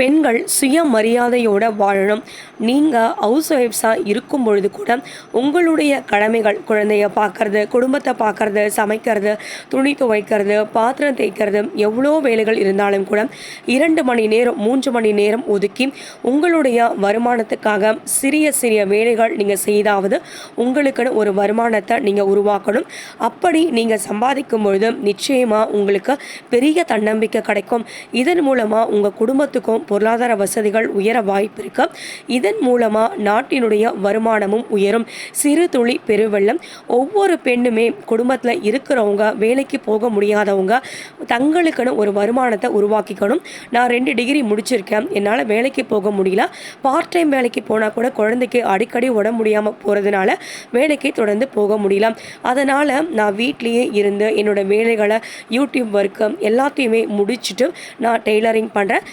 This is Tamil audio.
பெண்கள் சுயமரியாதையோட வாழணும். நீங்கள் ஹவுஸ் ஒய்ஃப்ஸாக இருக்கும் பொழுது கூட உங்களுடைய கடமைகள் குழந்தைய பார்க்கறது, குடும்பத்தை பார்க்கறது, சமைக்கிறது, துணி துவைக்கிறது, பாத்திரம் தேய்க்கிறது, எவ்வளோ வேலைகள் இருந்தாலும் கூட 2 மணி நேரம் 3 மணி நேரம் ஒதுக்கி உங்களுடைய வருமானத்துக்காக சிறிய சிறிய வேலைகள் நீங்கள் செய்தாவது உங்களுக்குன்னு ஒரு வருமானத்தை நீங்கள் உருவாக்கணும். அப்படி நீங்கள் சம்பாதிக்கும் பொழுது நிச்சயமாக உங்களுக்கு பெரிய தன்னம்பிக்கை கிடைக்கும். இதன் மூலமாக உங்கள் குடும்பத்துக்கும் பொருளாதார வசதிகள் உயர வாய்ப்பு இருக்கு. இதன் மூலமாக நாட்டினுடைய வருமானமும் உயரும். சிறு துளி பெருவெள்ளம். ஒவ்வொரு பெண்ணுமே குடும்பத்தில் இருக்கிறவங்க, வேலைக்கு போக முடியாதவங்க தங்களுக்குன்னு ஒரு வருமானத்தை உருவாக்கிக்கணும். நான் 2 டிகிரி முடிச்சிருக்கேன், என்னால் வேலைக்கு போக முடியல, பார்ட் டைம் வேலைக்கு போனால் கூட குழந்தைக்கு அடிக்கடி உடம்பு முடியாமல் போகிறதுனால வேலைக்கு தொடர்ந்து போக முடியல. அதனால் நான் வீட்லேயே இருந்து என்னோடய வேலைகளை யூடியூப் ஒர்க்கு எல்லாத்தையுமே முடிச்சுட்டு நான் டெய்லரிங் பண்ணுறேன்.